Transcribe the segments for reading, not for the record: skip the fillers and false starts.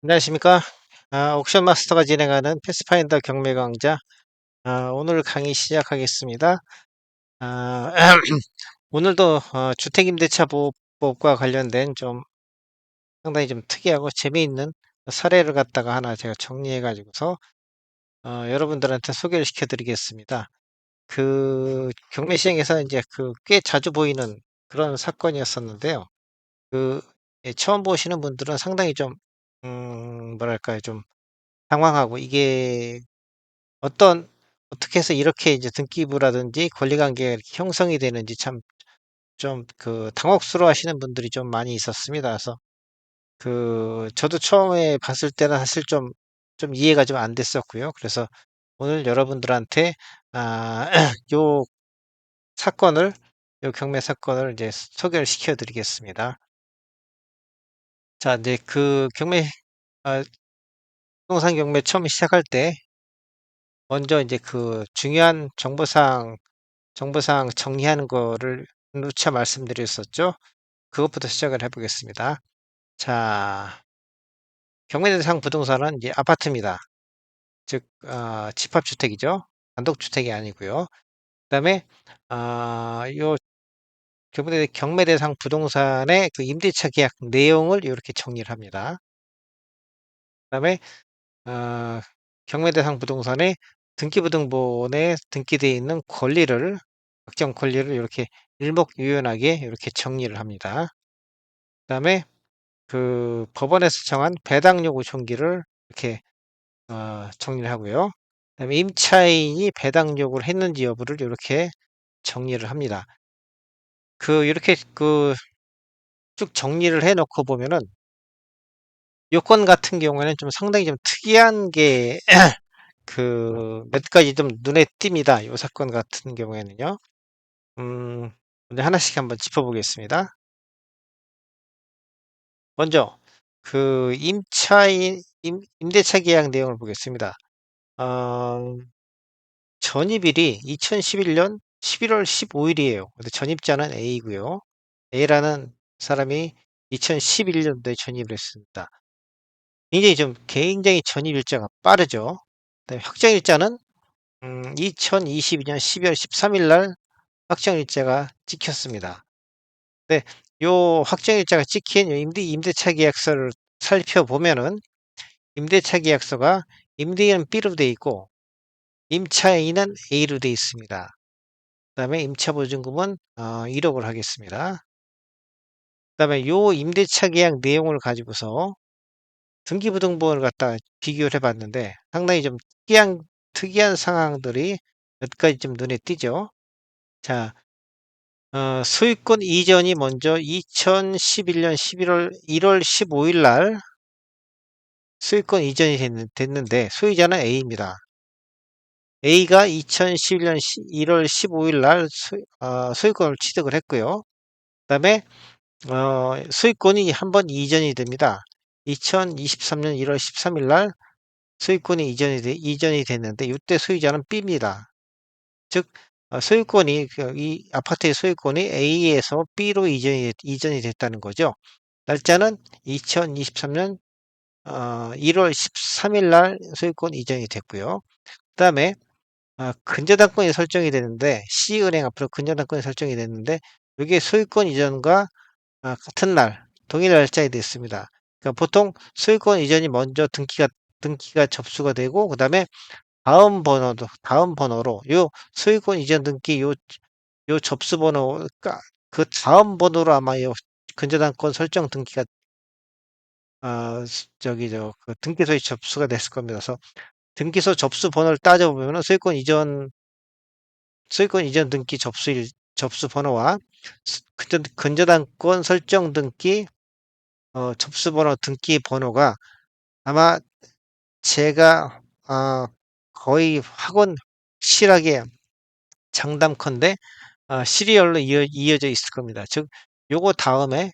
안녕하십니까. 옥션 마스터가 진행하는 패스파인더 경매 강좌. 오늘 강의 시작하겠습니다. 아, 오늘도 주택임대차 보호법과 관련된 좀 상당히 좀 특이하고 재미있는 사례를 갖다가 하나 제가 정리해 가지고서 여러분들한테 소개를 시켜 드리겠습니다. 그 경매 시장에서 이제 꽤 자주 보이는 그런 사건이었었는데요. 그 처음 보시는 분들은 상당히 좀 뭐랄까요, 좀 당황하고, 이게 어떻게 해서 이렇게 이제 등기부라든지 권리관계가 이렇게 형성이 되는지 참 좀 당혹스러워 하시는 분들이 좀 많이 있었습니다. 그래서 저도 처음에 봤을 때는 사실 좀 이해가 좀 안 됐었고요. 그래서 오늘 여러분들한테 아, 요 사건을, 요 경매 사건을 이제 소개를 시켜 드리겠습니다. 자, 이제 아, 부동산 경매 처음 시작할 때 먼저 이제 중요한 정보사항 정리하는 거를 누차 말씀드렸었죠. 그것부터 시작을 해 보겠습니다. 자, 경매 대상 부동산은 이제 아파트입니다. 즉 집합주택이죠. 단독주택이 아니고요. 그다음에 요 경매 대상 부동산의 임대차 계약 내용을 이렇게 정리를 합니다. 그다음에 어 경매 대상 부동산의 등기부등본에 등기되어 있는 확정 권리를 이렇게 일목요연하게 이렇게 정리를 합니다. 그다음에 법원에서 정한 배당 요구 종기를 이렇게 정리를 하고요. 그다음에 임차인이 배당 요구를 했는지 여부를 이렇게 정리를 합니다. 이렇게 쭉 정리를 해 놓고 보면은 요건 같은 경우에는 좀 상당히 좀 특이한 게 몇 가지 좀 눈에 띕니다. 요 사건 같은 경우에는요. 음 먼저 하나씩 한번 짚어 보겠습니다. 먼저 임대차 계약 내용을 보겠습니다. 어 전입일이 2011년 11월 15 일이에요. 근데 전입자는 A고요. A라는 사람이 2011 년도에 전입을 했습니다. 굉장히 전입일자가 빠르죠. 그다음에 확정일자는 2022년 12월 13일 날 확정일자가 찍혔습니다. 네, 요 확정일자가 찍힌 요 임대차 계약서를 살펴보면은 임대차 계약서가 임대인은 B로 돼 있고 임차인은 A로 돼 있습니다. 그다음에 임차보증금은 1억을 하겠습니다. 그다음에 요 임대차 계약 내용을 가지고서 등기부등본을 갖다가 비교를 해 봤는데 상당히 좀 특이한 상황들이 몇 가지 좀 눈에 띄죠. 자, 소유권 이전이 먼저 2011년 11월 1월 15일 날 소유권 이전이 됐는데 소유자는 A입니다. A가 2011년 1월 15일 날 소유권을 취득을 했고요. 그다음에 소유권이 한번 이전이 됩니다. 2023년 1월 13일 날 소유권이 이전이 됐는데 이때 소유자는 B입니다. 즉 소유권이 이 아파트의 소유권이 A에서 B로 이전이 됐다는 거죠. 날짜는 2023년 1월 13일 날 소유권 이전이 됐고요. 그다음에 근저당권이 설정이 되는데 C은행 앞으로 근저당권이 설정이 됐는데 이게 소유권 이전과 같은 날, 동일 날짜에 됐습니다. 그러니까 보통 소유권 이전이 먼저 등기가 접수가 되고, 그 다음에 다음 번호로, 소유권 이전 등기, 요 접수 번호가 그 다음 번호로 아마 근저당권 설정 등기가, 등기소에 접수가 됐을 겁니다. 그래서 등기소 접수 번호를 따져보면 소유권 이전 등기 접수 번호와 근저당권 설정 등기 접수번호 등기 번호가 아마 제가 거의 확실하게 장담컨대 시리얼로 이어져 있을 겁니다. 즉 요거 다음에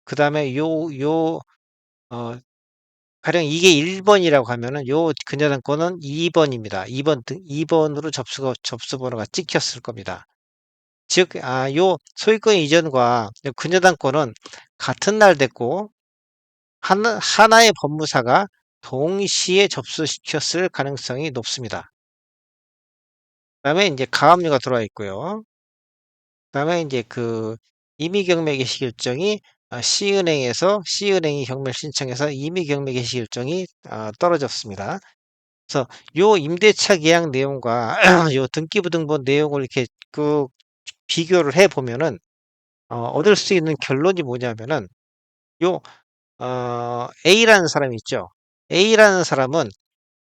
그다음에 어 가령 이게 1 번이라고 하면은 요 근저당권은 2 번입니다. 2 번으로 접수 번호가 찍혔을 겁니다. 즉 요 소유권 이전과 요 근저당권은 같은 날 됐고 하나의 법무사가 동시에 접수시켰을 가능성이 높습니다. 그다음에 인제 가압류가 들어와 있고요. 그다음에 인제 그 임의 경매 개시 결정이 C은행이 경매를 신청해서 임의 경매 개시 결정이 떨어졌습니다. 그래서 요 임대차 계약 내용과 요 등기부등본 내용을 이렇게 그 비교를 해 보면은 얻을 수 있는 결론이 뭐냐면은 요 A라는 사람이 있죠. A라는 사람은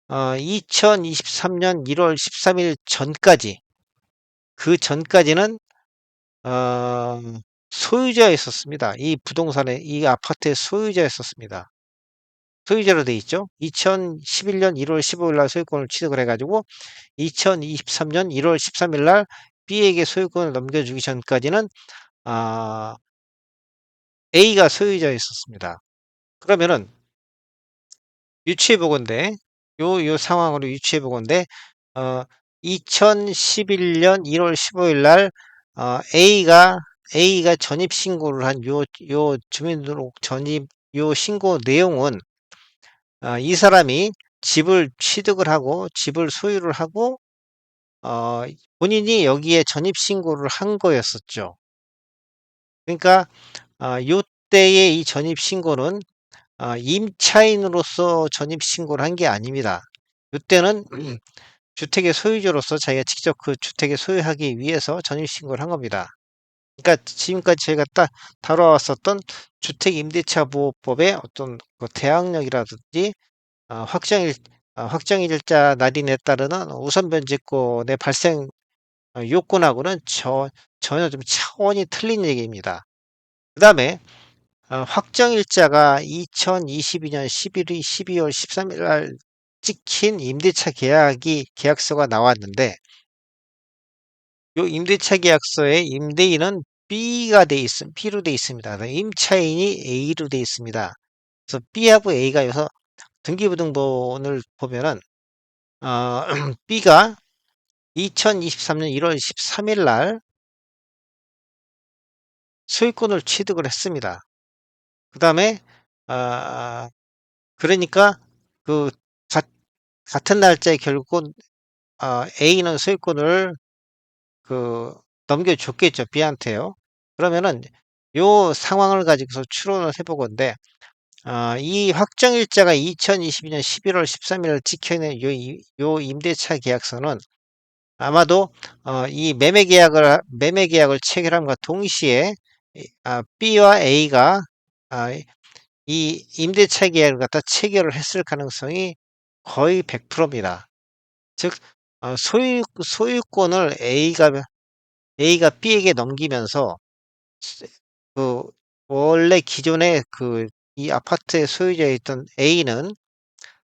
2023년 1월 13일 전까지 그전까지는 어 소유자였었습니다. 이 부동산의 이 아파트의 소유자였었습니다. 소유자로 돼 있죠. 2011년 1월 15일 날 소유권을 취득을 해 가지고 2023년 1월 13일 날 B에게 소유권을 넘겨주기 전까지는 아 A가 소유자였었습니다. 그러면은 유추해 보건대 요 상황으로 유추해 보건대 어 2011년 1월 15일 날 A가 전입 신고를 한 요 주민등록 전입 요 신고 내용은 이 사람이 집을 취득을 하고 집을 소유를 하고 어 본인이 여기에 전입 신고를 한 거였었죠. 그러니까 요때의 이 전입 신고는 임차인으로서 전입 신고를 한 게 아닙니다. 요때는 주택의 소유주로서 자기가 직접 그 주택을 소유하기 위해서 전입 신고를 한 겁니다. 그러니까 지금까지 저희가 딱 다뤄왔었던 주택임대차 보호법의 어떤 그 대항력이라든지 확정일 확정일자 날인에 따르는 우선 변제권의 발생 요건하고는 전혀 좀 차원이 틀린 얘기입니다. 그다음에 확정일자가 2022년 12월 13일 날 찍힌 임대차 계약서가 나왔는데 요 임대차 계약서에 임대인은 B로 돼 있습니다. 임차인이 A로 돼 있습니다. 그래서 B하고 A가 여기서 등기부등본을 보면은 어 B가 2023년 1월 13일 날 소유권을 취득을 했습니다. 그다음에 아 그러니까 그 같 같은 날짜에 결국은 A는 소유권을 그 넘겨줬겠죠, B한테요. 그러면은 요 상황을 가지고서 추론을 해 보건대 이 확정일자가 2022년 11월 13일 찍혀 있는 요 임대차 계약서는 아마도 이 매매 계약을 체결함과 동시에 B와 A가 아 이 임대차 계약을 갖다 체결을 했을 가능성이 거의 100%입니다. 즉 소유권을 A가 B에게 넘기면서 스 그 원래 기존에 이 아파트의 소유자였던 A는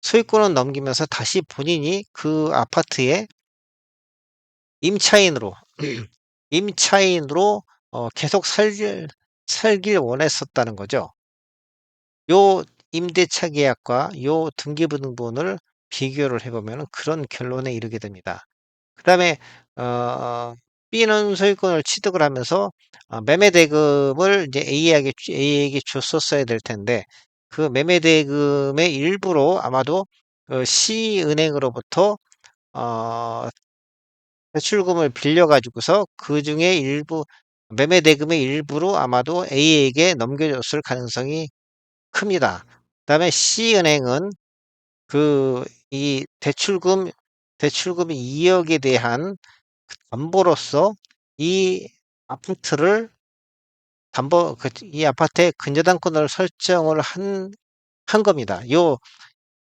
소유권을 넘기면서 다시 본인이 그 아파트의 임차인으로 임차인으로 계속 살길 원했었다는 거죠. 요 임대차 계약과 요 등기부등본을 비교를 해 보면은 그런 결론에 이르게 됩니다. 그다음에 어 B는 소유권을 취득을 하면서 매매 대금을 이제 A에게 줬었어야 될 텐데 그 매매 대금의 일부로 아마도 C은행으로부터 어 대출금을 빌려 가지고서 그중에 일부 매매 대금의 일부로 아마도 A에게 넘겨줬을 가능성이 큽니다. 그다음에 C은행은 이 대출금 2 억에 대한 담보로서 이 아파트를 이 아파트의 근저당권을 설정을 한 겁니다. 요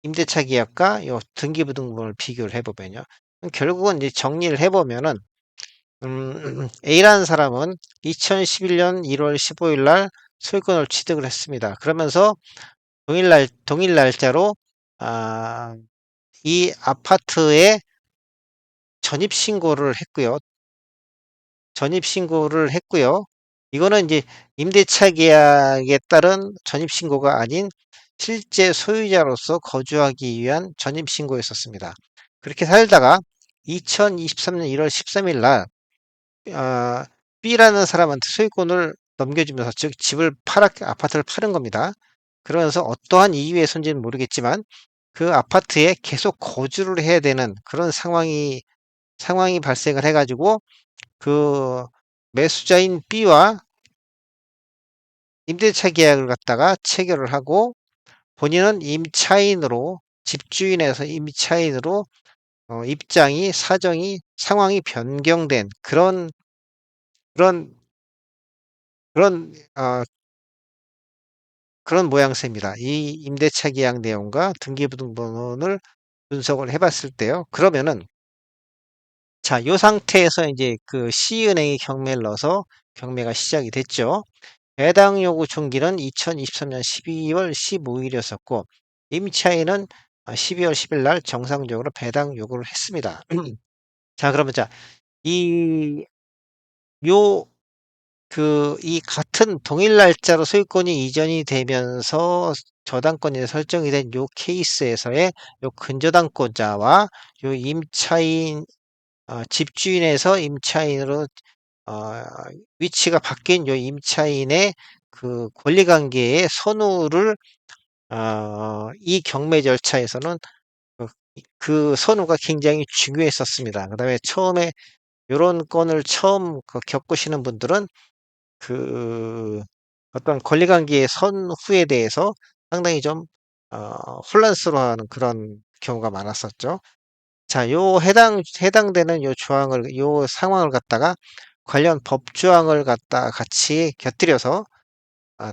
임대차 계약과 요 등기부등본을 비교를 해 보면요. 결국은 이제 정리를 해 보면은 A라는 사람은 2011년 1월 15일 날 소유권을 취득을 했습니다. 그러면서 동일 날짜로 아 이 아파트에 전입 신고를 했고요. 전입 신고를 했고요. 이거는 이제 임대차 계약에 따른 전입신고가 아닌 실제 소유자로서 거주하기 위한 전입신고였었습니다. 그렇게 살다가 2023년 1월 13일 날 아, B라는 사람한테 소유권을 넘겨주면서, 즉 집을 아파트를 파는 겁니다. 그러면서 어떠한 이유의 손지는 모르겠지만 그 아파트에 계속 거주를 해야 되는 그런 상황이 발생을 해가지고 그 매수자인 B와 임대차 계약을 갖다가 체결을 하고, 본인은 임차인으로, 집주인에서 임차인으로 입장이, 사정이, 상황이 변경된 그런 그런 그런 모양새입니다. 이 임대차 계약 내용과 등기부등본을 분석을 해봤을 때요. 그러면은, 자, 요 상태에서 이제 그 C은행이 경매를 넣어서 경매가 시작이 됐죠. 배당 요구 중기는 2023년 12월 15일이었었고, 임차인은 12월 10일 날 정상적으로 배당 요구를 했습니다. 자, 그러면 자, 이, 요, 이 같은 동일 날짜로 소유권이 이전이 되면서 저당권이 설정이 된 요 케이스에서의 요 근저당권자와 요 집주인에서 임차인으로 어, 위치가 바뀐 요 임차인의 그 권리관계의 선우를 이 경매 절차에서는 그, 그 선우가 굉장히 중요했었습니다. 그다음에 처음에 요런 건을 처음 겪으시는 분들은 그 어떤 권리관계의 선후에 대해서 상당히 좀 혼란스러워하는 그런 경우가 많았었죠. 자, 해당되는 요 상황을 갖다가 관련 법조항을 갖다 같이 곁들여서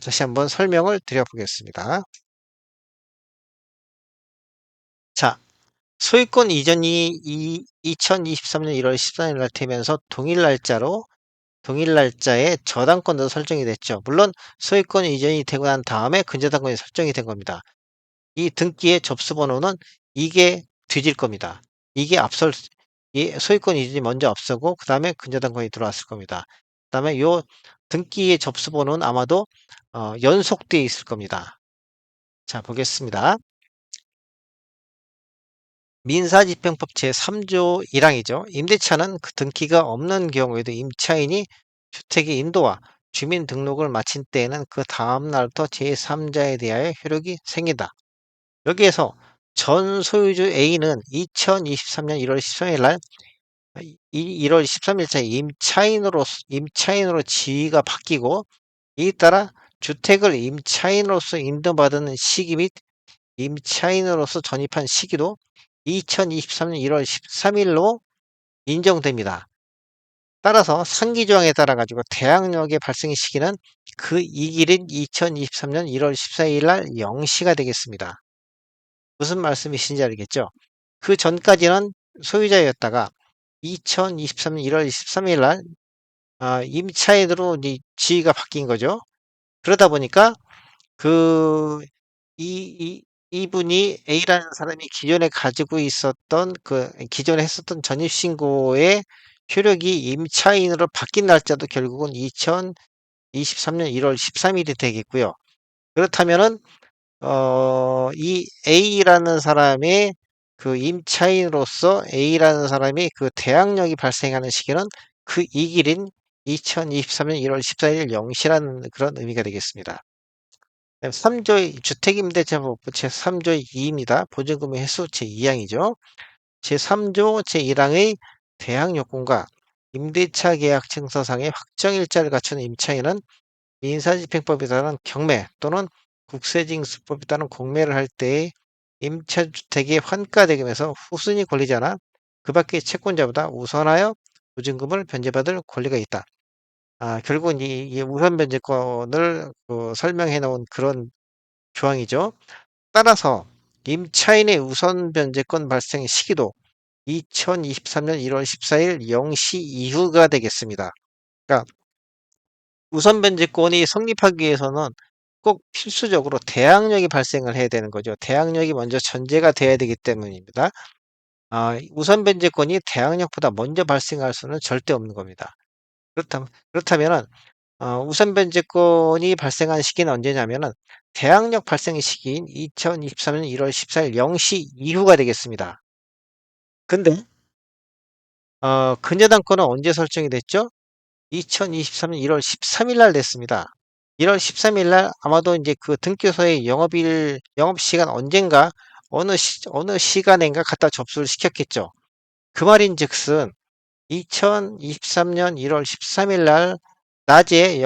다시 한번 설명을 드려보겠습니다. 자, 소유권 이전이 2023년 1월 14일 날 되면서 동일 날짜에 저당권도 설정이 됐죠. 물론 소유권 이전이 되고 난 다음에 근저당권이 설정이 된 겁니다. 이 등기의 접수번호는 이게 뒤질 겁니다. 이게 이 소유권 이전이 먼저 앞서고 그 다음에 근저당권이 들어왔을 겁니다. 그 다음에 요 등기의 접수번호는 아마도 연속되어 있을 겁니다. 자, 보겠습니다. 민사집행법 제3조 1항이죠. 임대차는 그 등기가 없는 경우에도 임차인이 주택의 인도와 주민등록을 마친 때에는 그 다음 날부터 제3자에 대하여 효력이 생긴다. 여기에서 전 소유주 A는 2023년 1월 13일 날 1월 13일자 임차인으로 지위가 바뀌고, 이에 따라 주택을 임차인으로서 인도받은 시기 및 임차인으로서 전입한 시기도 2023년 1월 13일로 인정됩니다. 따라서 상기조항에 따라 가지고 대항력의 발생 시기는 그 이길인 2023년 1월 14일 날 0시가 되겠습니다. 무슨 말씀이신지 알겠죠? 그 전까지는 소유자였다가 2023년 1월 13일 날 임차인으로 지위가 바뀐 거죠. 그러다 보니까 그 이분이 A라는 사람이 기존에 했었던 전입신고의 효력이 임차인으로 바뀐 날짜도 결국은 2023년 1월 13일이 되겠고요. 그렇다면은 이 A라는 사람의 그 임차인으로서 A라는 사람이 그 대항력이 발생하는 시기는 그 이길인 2023년 1월 14일 0시라는 그런 의미가 되겠습니다. 3조의 주택임대차법 제3조 2입니다. 보증금의 횟수 제2항이죠. 제3조 제1항의 대항요건과 임대차 계약 증서상의 확정일자를 갖춘 임차인은 민사집행법에 따른 경매 또는 국세징수법에 따른 공매를 할 때의 임차주택의 환가대금에서 후순위 권리자나 그 밖의 채권자보다 우선하여 보증금을 변제받을 권리가 있다. 결국은 이 우선 변제권을 설명해 놓은 그런 조항이죠. 따라서 임차인의 우선 변제권 발생 시기도 2023년 1월 14일 0시 이후가 되겠습니다. 그러니까 우선 변제권이 성립하기 위해서는 꼭 필수적으로 대항력이 발생을 해야 되는 거죠. 대항력이 먼저 전제가 돼야 되기 때문입니다. 우선 변제권이 대항력보다 먼저 발생할 수는 절대 없는 겁니다. 그렇다면은 우선 변제권이 발생한 시기는 언제냐면은 대항력 발생 시기인 2023년 1월 14일 0시 이후가 되겠습니다. 근데 근저당권은 언제 설정이 됐죠? 2023년 1월 13일 날 됐습니다. 1월 13일 날 아마도 이제 그 등기소의 영업시간 언젠가 어느 시간인가 갖다 접수를 시켰겠죠. 그 말인즉슨 2023년 1월 13일 날 낮에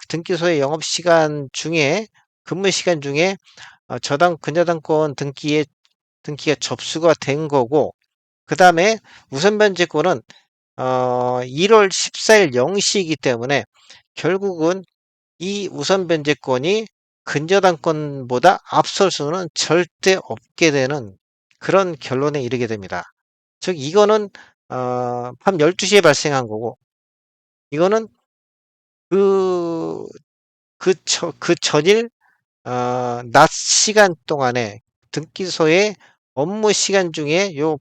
등기소의 영업시간 중에 근무 시간 중에 근저당권 등기가 접수가 된 거고, 그 다음에 우선 변제권은 1월 14일 0시이기 때문에 결국은 이 우선 변제권이 근저당권보다 앞설 수는 절대 없게 되는 그런 결론에 이르게 됩니다. 즉 이거는 밤 12시에 발생한 거고, 이거는 그, 그 전일 낮 시간 동안에 등기소의 업무 시간 중에 요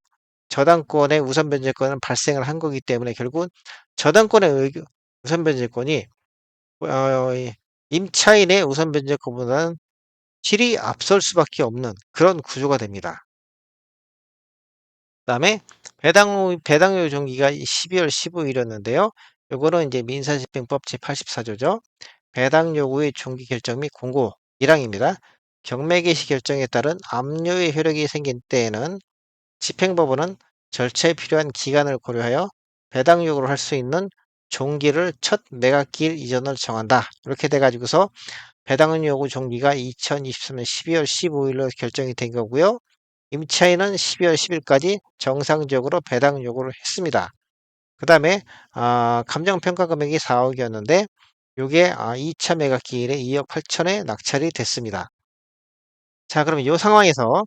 저당권의 우선 변제권은 발생을 한 거기 때문에 결국은 저당권의 우선 변제권이 이 임차인의 우선 변제권보다는 질이 앞설 수밖에 없는 그런 구조가 됩니다. 그다음에 배당료 종기가 12월 15일이었는데요. 요거는 이제 민사집행법 제84조죠. 배당 요구의 종기 결정 및 공고 1항입니다. 경매 개시 결정에 따른 압류의 효력이 생긴 때에는 집행법원은 절차에 필요한 기간을 고려하여 배당 요구를 할 수 있는 종기를 첫 매각기일 이전을 정한다. 이렇게 돼가지고서 배당 요구 종기가 2023년 12월 15일로 결정이 된 거고요. 임차인은 12월 10일까지 정상적으로 배당 요구를 했습니다. 그 다음에 감정평가 금액이 4억이었는데 요게 2차 매각 기일에 2억 8천에 낙찰이 됐습니다. 자, 그러면 이 상황에서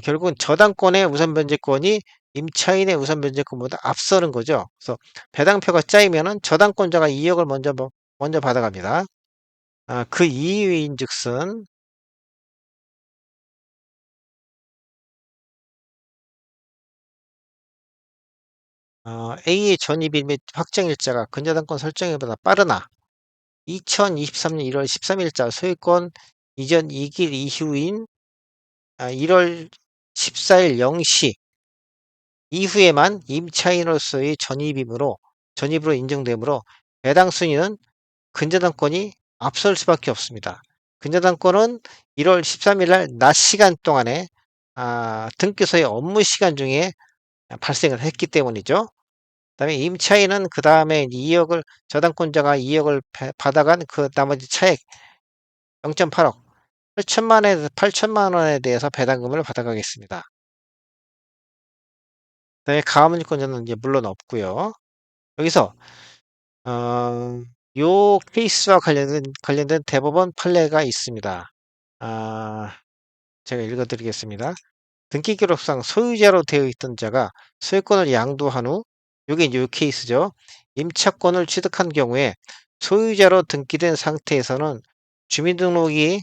결국은 저당권의 우선 변제권이 임차인의 우선 변제권보다 앞서는 거죠. 그래서 배당표가 짜이면은 저당권자가 2억을 먼저 받아갑니다. 그 이유인즉슨 A의 전입일 및 확정일자가 근저당권 설정일보다 빠르나 2023년 1월 13일자 소유권 이전 2길 이후인 1월 14일 0시 이후에만 임차인으로서의 전입으로 인정되므로 배당 순위는 근저당권이 앞설 수밖에 없습니다. 근저당권은 1월 13일 날 낮 시간 동안에 등기소의 업무 시간 중에 발생을 했기 때문이죠. 그다음에 임차인은 그 다음에 2억을 저당권자가 2억을 받아간 그 나머지 차액 0.8억 8천만 원에 대해서 배당금을 받아가겠습니다. 그다음에 가압류권자는 이제 물론 없고요. 여기서 어, 요 케이스와 관련된 대법원 판례가 있습니다. 아, 제가 읽어드리겠습니다. 등기기록상 소유자로 되어 있던 자가 소유권을 양도한 후, 요게 이제 요 케이스죠. 임차권을 취득한 경우에 소유자로 등기된 상태에서는 주민등록이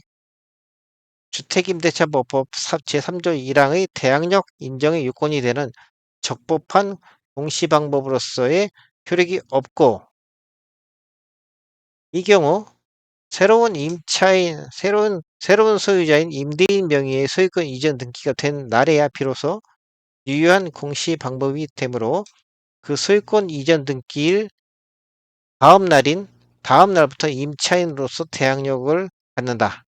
주택임대차보호법 제3조 1항의 대항력 인정의 요건이 되는 적법한 공시방법으로서의 효력이 없고, 이 경우 새로운 소유자인 임대인 명의의 소유권 이전 등기가 된 날에야 비로소 유효한 공시 방법이 되므로 그 소유권 이전 등기일 다음 날부터 임차인으로서 대항력을 갖는다.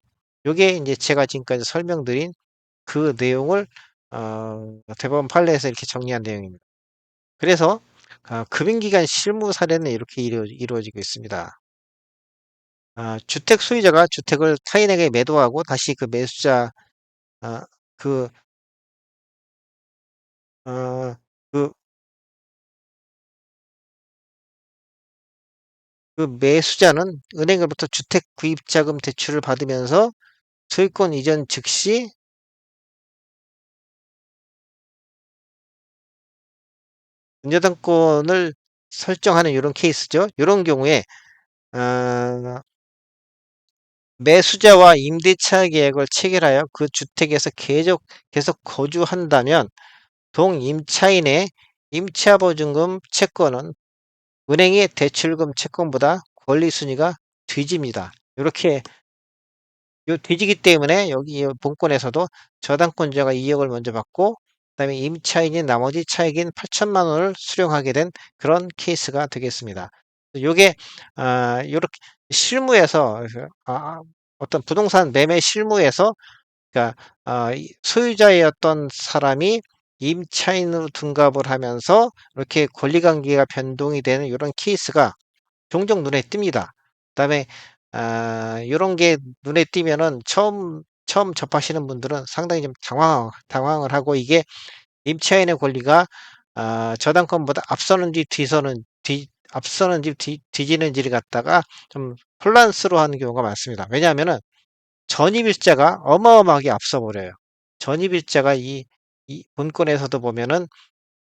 요게 이제 제가 지금까지 설명드린 그 내용을 대법원 판례에서 이렇게 정리한 내용입니다. 그래서 금융기관 실무 사례는 이렇게 이루어지고 있습니다. 주택 소유자가 주택을 타인에게 매도하고 다시 그 매수자 아, 그, 어, 그, 그 매수자는 은행으로부터 주택 구입자금 대출을 받으면서 소유권 이전 즉시 분여당권을 설정하는 이런 케이스죠. 이런 경우에 어, 매수자와 임대차 계약을 체결하여 그 주택에서 계속 거주한다면 동임차인의 임차보증금 채권은 은행의 대출금 채권보다 권리 순위가 뒤집니다. 요렇게 뒤지기 때문에 여기 이 본건에서도 저당권자가 2억을 먼저 받고 그다음에 임차인이 나머지 차익인 8천만 원을 수령하게 된 그런 케이스가 되겠습니다. 요게 요렇게 실무에서 어떤 부동산 매매 실무에서 그러니까 이 소유자의 어떤 사람이 임차인으로 둔갑을 하면서 이렇게 권리 관계가 변동이 되는 요런 케이스가 종종 눈에 띕니다. 그다음에 요런 게 눈에 띄면은 처음 접하시는 분들은 상당히 좀 당황을 하고 이게 임차인의 권리가 저당권보다 앞서는지 앞서는지 뒤지는지를 갖다가 좀 혼란스러워하는 경우가 많습니다. 왜냐하면은 전입일자가 어마어마하게 앞서 버려요. 전입일자가 이 본건에서도 보면은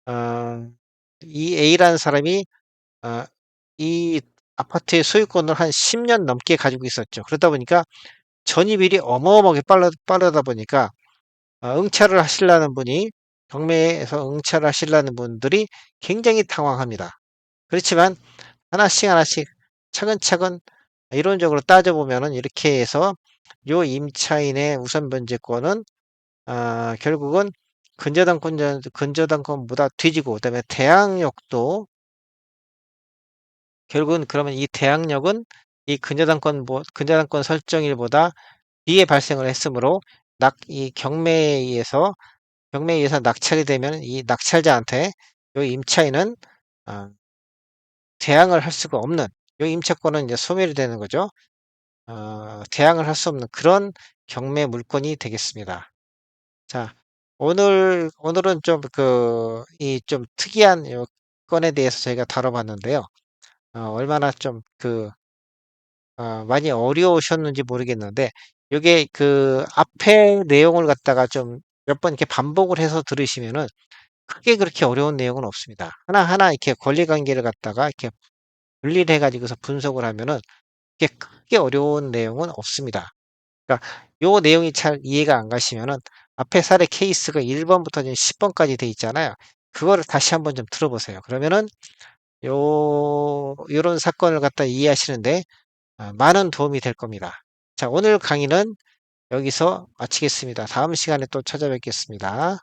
어 이 A라는 사람이 어 이 아파트의 소유권을 한 10년 넘게 가지고 있었죠. 그러다 보니까 전입일이 어마어마하게 빠르다 보니까 응찰을 하시려는 분이 경매에서 응찰을 하시려는 분들이 굉장히 당황합니다. 그렇지만 하나씩 하나씩 차근차근 이론적으로 따져 보면은 이렇게 해서 요 임차인의 우선 변제권은 결국은 근저당권보다 뒤지고 그다음에 대항력도 결국은 그러면 이 대항력은 이 근저당권 설정일보다 뒤에 발생을 했으므로 이 경매에 의해서 낙찰이 되면 이 낙찰자한테 요 임차인은 어 대항을 할 수가 없는 요 임차권은 이제 소멸이 되는 거죠. 대항을 할 수 없는 그런 경매 물건이 되겠습니다. 자, 오늘은 좀 좀 특이한 요 건에 대해서 저희가 다뤄봤는데요. 얼마나 좀 많이 어려우셨는지 모르겠는데 요게 앞에 내용을 갖다가 좀 몇 번 이렇게 반복을 해서 들으시면은 크게 그렇게 어려운 내용은 없습니다. 하나하나 이렇게 권리 관계를 갖다가 이렇게 분리를 해 가지고서 분석을 하면은 이게 크게 어려운 내용은 없습니다. 그러니까 요 내용이 잘 이해가 안 가시면은 앞에 사례 케이스가 1 번부터 지금 10 번까지 돼 있잖아요. 그거를 다시 한번 좀 들어 보세요. 그러면은 요런 사건을 갖다 이해하시는데 많은 도움이 될 겁니다. 자, 오늘 강의는 여기서 마치겠습니다. 다음 시간에 또 찾아뵙겠습니다.